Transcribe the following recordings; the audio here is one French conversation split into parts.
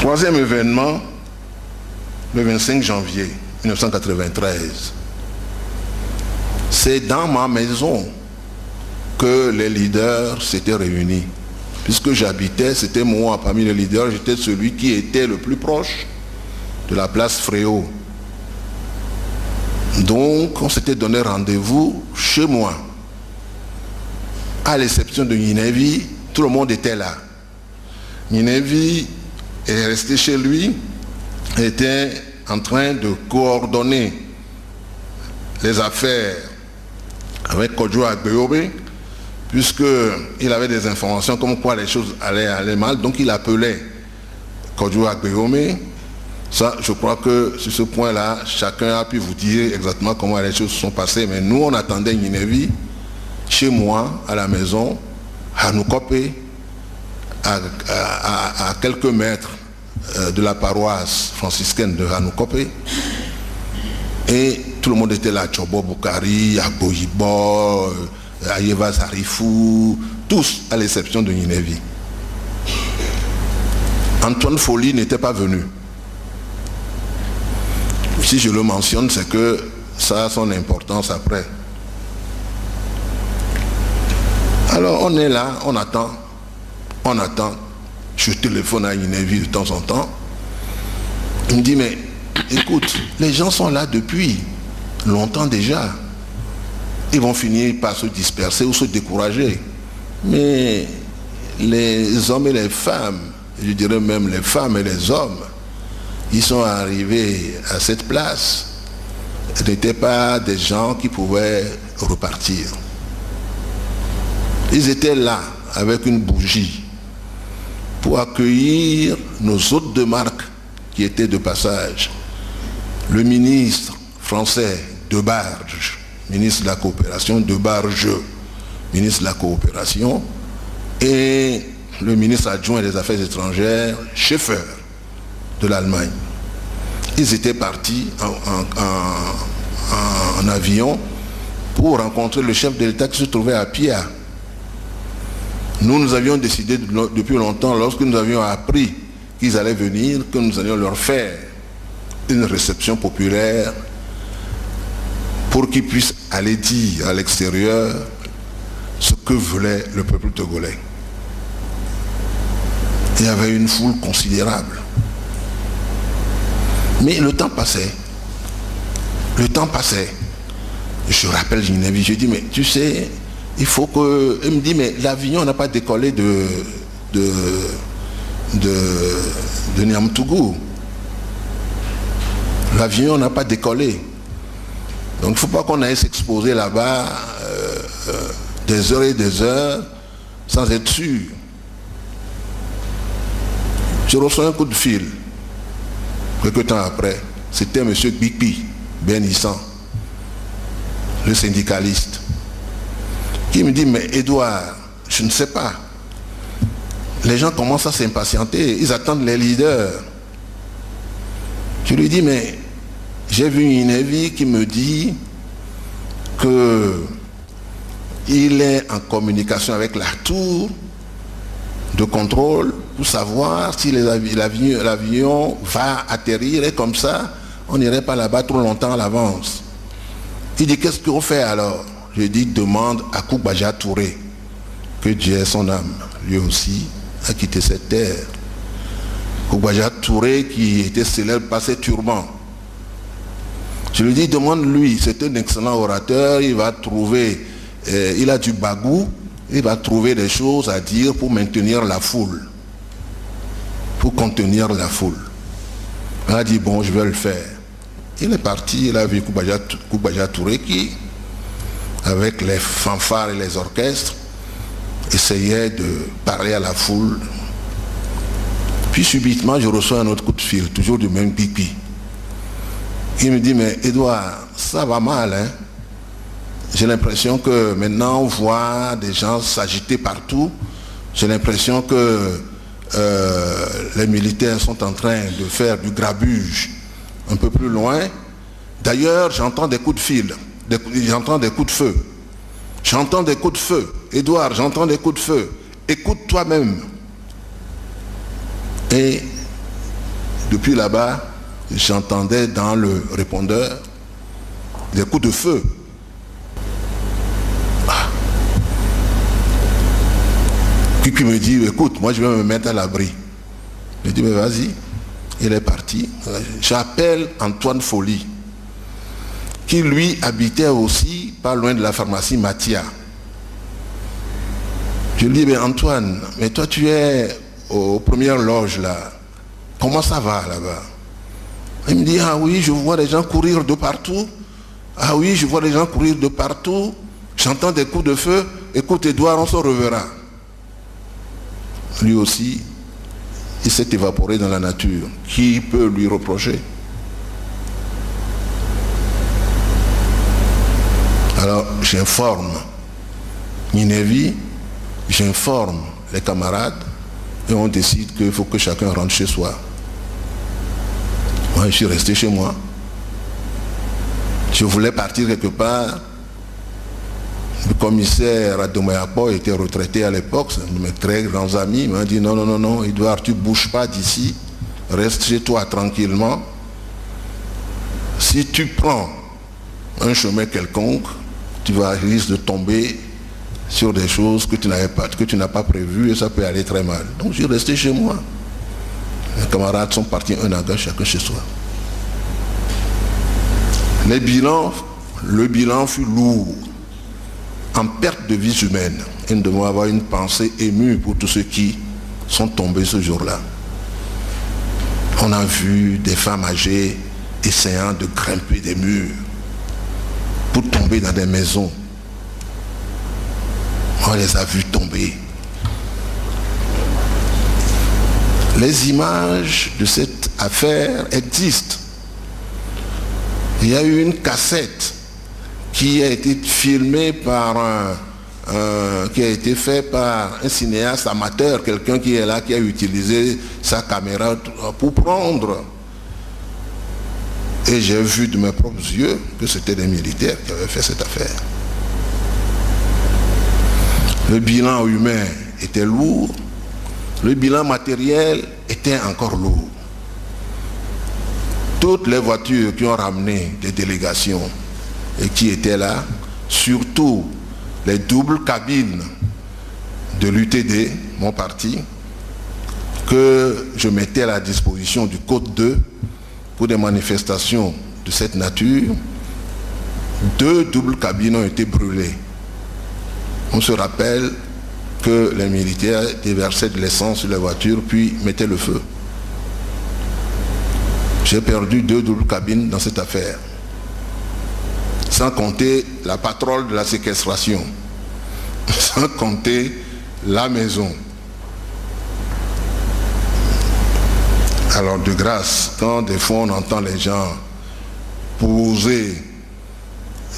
Troisième événement, le 25 janvier 1993. C'est dans ma maison que les leaders s'étaient réunis. Puisque j'habitais, c'était moi, parmi les leaders, j'étais celui qui était le plus proche de la place Fréau. Donc, on s'était donné rendez-vous chez moi. À l'exception de Ninevi, tout le monde était là. Ninevi est resté chez lui, était en train de coordonner les affaires avec Kodjo Agbeyobe, puisqu'il avait des informations comme quoi les choses allaient mal, donc il appelait Kodjo Agbeyobe. Ça, je crois que sur ce point-là, chacun a pu vous dire exactement comment les choses se sont passées, mais nous, on attendait Ninevi chez moi, à la maison, à Noukope, à quelques mètres de la paroisse franciscaine de Hanoukope. Et tout le monde était là, Tchobo Boukari, Agboyibo, Ayeva Zarifou, tous à l'exception de Ninevi. Antoine Folly n'était pas venu. Si je le mentionne, c'est que ça a son importance après. Alors on est là, on attend. Je téléphone à Ninevi de temps en temps. Il me dit, mais écoute, les gens sont là depuis longtemps déjà. Ils vont finir par se disperser ou se décourager. Mais les hommes et les femmes, je dirais même les femmes et les hommes, ils sont arrivés à cette place. Ce n'étaient pas des gens qui pouvaient repartir. Ils étaient là avec une bougie pour accueillir nos hôtes de marque qui étaient de passage. Le ministre français Debarge, ministre de la coopération, Debarge, ministre de la coopération, et le ministre adjoint des Affaires étrangères, Schaeffer, de l'Allemagne. Ils étaient partis en avion pour rencontrer le chef de l'État qui se trouvait à Pia. Nous avions décidé depuis longtemps, lorsque nous avions appris qu'ils allaient venir, que nous allions leur faire une réception populaire pour qu'ils puissent aller dire à l'extérieur ce que voulait le peuple togolais. Il y avait une foule considérable. Mais le temps passait. Le temps passait. Je rappelle Ninevi, je dis, mais tu sais, il faut que... Il me dit, mais l'avion n'a pas décollé de Niamtougou. L'avion n'a pas décollé. Donc il ne faut pas qu'on aille s'exposer là-bas des heures et des heures sans être sûr. Je reçois un coup de fil. Quelque temps après, c'était M. Bikpi Benissan, le syndicaliste, qui me dit, mais Edouard, je ne sais pas. Les gens commencent à s'impatienter, ils attendent les leaders. Je lui dis, mais j'ai vu une Ninevi qui me dit qu'il est en communication avec la tour de contrôle pour savoir si l'avion va atterrir, et comme ça, on n'irait pas là-bas trop longtemps à l'avance. Il dit, qu'est-ce qu'on fait alors? Je dis, demande à Koubaja Touré, que Dieu ait son âme, lui aussi a quitté cette terre. Koubaja Touré qui était célèbre par ses turbans. Je lui dis, demande-lui, c'est un excellent orateur, il va trouver, il a du bagou, il va trouver des choses à dire pour maintenir la foule, pour contenir la foule. Il a dit, bon, je vais le faire. Il est parti, il a vu Koubaja Touré qui, avec les fanfares et les orchestres, essayait de parler à la foule. Puis subitement, je reçois un autre coup de fil, toujours du même pipi. Il me dit, mais Edouard, ça va mal, hein? J'ai l'impression que maintenant on voit des gens s'agiter partout. J'ai l'impression que les militaires sont en train de faire du grabuge un peu plus loin. D'ailleurs, j'entends des coups de fil, j'entends des coups de feu. J'entends des coups de feu. Edouard, j'entends des coups de feu. Écoute toi-même. Et depuis là-bas, j'entendais dans le répondeur des coups de feu. Qui me dit, écoute, moi je vais me mettre à l'abri. Je dis, mais vas-y. Il est parti. J'appelle Antoine Folly, qui lui habitait aussi pas loin de la pharmacie Mathia. Je lui dis, mais Antoine, mais toi tu es aux premières loges là. Comment ça va là-bas? Il me dit, ah oui, je vois les gens courir de partout. Ah oui, je vois les gens courir de partout. J'entends des coups de feu. Écoute, Edouard, on se reverra. Lui aussi, il s'est évaporé dans la nature. Qui peut lui reprocher? Alors, j'informe Ninévi, j'informe les camarades, et on décide qu'il faut que chacun rentre chez soi. Moi, je suis resté chez moi. Je voulais partir quelque part. Le commissaire Adomayapo était retraité à l'époque, c'est un de mes très grands amis. Il m'a dit non, non, non, non, Edouard, tu ne bouges pas d'ici, reste chez toi tranquillement. Si tu prends un chemin quelconque, tu vas risquer de tomber sur des choses que tu n'as pas prévues et ça peut aller très mal. Donc je suis resté chez moi. Les camarades sont partis un à gauche, chacun chez soi. Le bilan fut lourd, en perte de vies humaines. Et nous devons avoir une pensée émue pour tous ceux qui sont tombés ce jour-là. On a vu des femmes âgées essayant de grimper des murs pour tomber dans des maisons. On les a vus tomber. Les images de cette affaire existent. Il y a eu une cassette qui a été filmée par qui a été fait par un cinéaste amateur, quelqu'un qui est là, qui a utilisé sa caméra pour prendre. Et j'ai vu de mes propres yeux que c'était des militaires qui avaient fait cette affaire. Le bilan humain était lourd, le bilan matériel était encore lourd. Toutes les voitures qui ont ramené des délégations et qui étaient là, surtout les doubles cabines de l'UTD, mon parti, que je mettais à la disposition du Code 2 pour des manifestations de cette nature, 2 doubles cabines ont été brûlées. On se rappelle que les militaires déversaient de l'essence sur les voitures puis mettaient le feu. J'ai perdu 2 doubles cabines dans cette affaire. Sans compter la patrouille de la séquestration. Sans compter la maison. Alors de grâce, quand des fois on entend les gens poser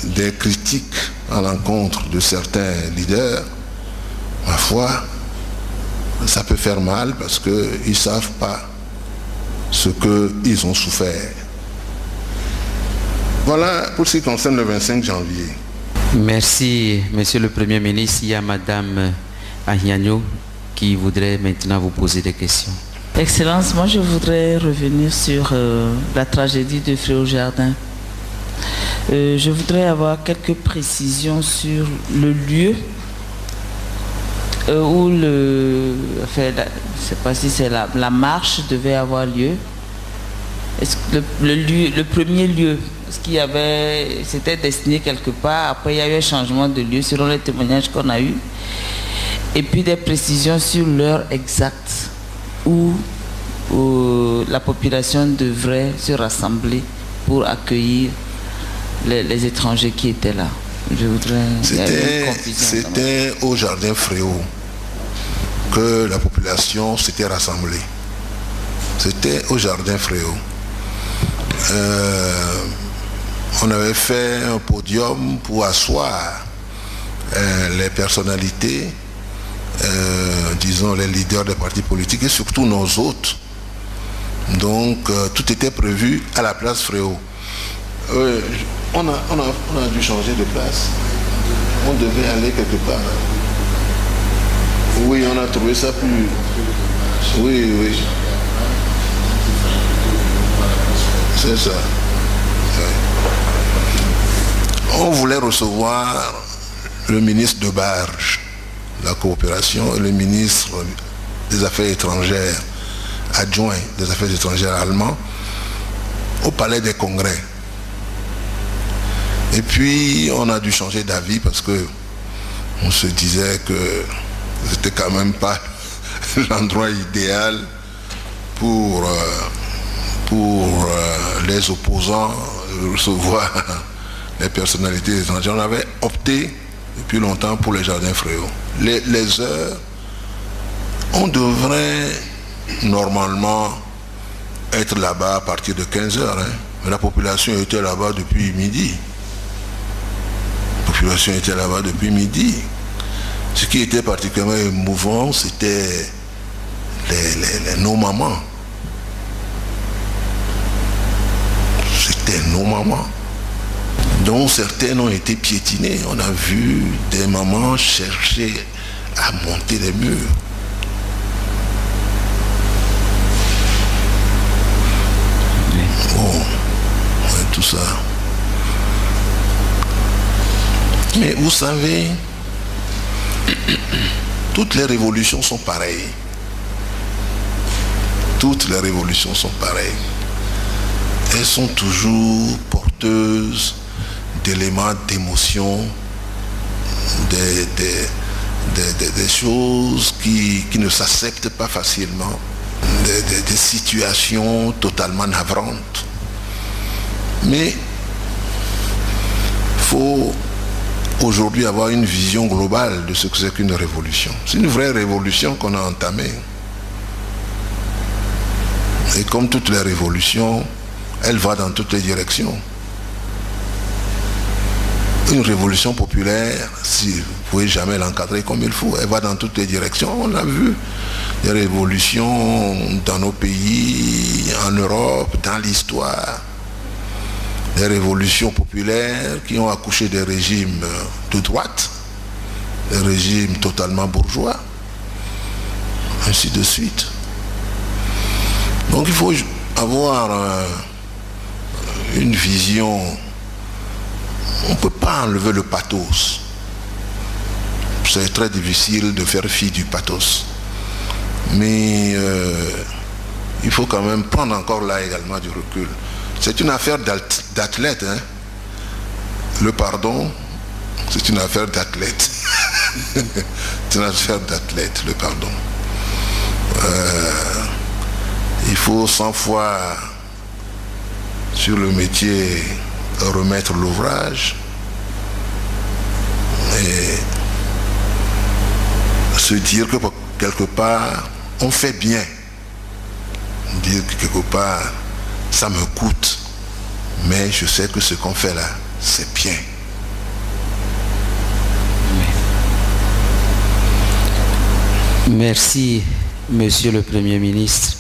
des critiques à l'encontre de certains leaders, ma foi, ça peut faire mal parce qu'ils ne savent pas ce qu'ils ont souffert. Voilà pour ce qui concerne le 25 janvier. Merci, Monsieur le Premier ministre. Il y a Madame Ahiagno qui voudrait maintenant vous poser des questions. Excellence, moi je voudrais revenir sur la tragédie de Fréau-Jardin. Je voudrais avoir quelques précisions sur le lieu où je ne sais pas si c'est la marche devait avoir lieu. Est-ce que le premier lieu, est-ce qu'il y avait, c'était destiné quelque part, après il y a eu un changement de lieu selon les témoignages qu'on a eus, et puis des précisions sur l'heure exacte où la population devrait se rassembler pour accueillir les étrangers qui étaient là. Je voudrais... C'était au jardin Fréau que la population s'était rassemblée. C'était au jardin Fréau. On avait fait un podium pour asseoir les personnalités, disons les leaders des partis politiques et surtout nos hôtes. Donc tout était prévu à la place Fréau. On a dû changer de place. On devait aller quelque part. Oui, on a trouvé ça plus... Oui, oui. C'est ça. On voulait recevoir le ministre de Barge, la coopération, et le ministre des Affaires étrangères, adjoint des Affaires étrangères allemand, au Palais des Congrès. Et puis, on a dû changer d'avis parce que on se disait que c'était quand même pas l'endroit idéal pour les opposants recevoir les personnalités étrangères. On avait opté depuis longtemps pour les jardins Fréaux. Les heures, on devrait normalement être là-bas à partir de 15 heures. Hein. Mais la population était là-bas depuis midi. La population était là-bas depuis midi. Ce qui était particulièrement émouvant, c'était nos mamans. C'était nos mamans, dont certaines ont été piétinées. On a vu des mamans chercher à monter les murs. Bon, tout ça. Mais vous savez, toutes les révolutions sont pareilles. Toutes les révolutions sont pareilles. Elles sont toujours porteuses d'éléments d'émotion, des choses qui ne s'acceptent pas facilement, des situations totalement navrantes. Mais il faut aujourd'hui avoir une vision globale de ce que c'est qu'une révolution. C'est une vraie révolution qu'on a entamée. Et comme toutes les révolutions, elle va dans toutes les directions. Une révolution populaire, si vous ne pouvez jamais l'encadrer comme il faut, elle va dans toutes les directions. On l'a vu, des révolutions dans nos pays, en Europe, dans l'histoire. Des révolutions populaires qui ont accouché des régimes de droite, des régimes totalement bourgeois, ainsi de suite. Donc il faut avoir une vision. On ne peut pas enlever le pathos. C'est très difficile de faire fi du pathos. Mais il faut quand même prendre encore là également du recul. C'est une affaire d'athlète. Hein. Le pardon, c'est une affaire d'athlète. C'est une affaire d'athlète, le pardon. Il faut 100 fois sur le métier remettre l'ouvrage et se dire que quelque part on fait bien, dire que quelque part ça me coûte, mais je sais que ce qu'on fait là c'est bien. Merci, Monsieur le Premier ministre.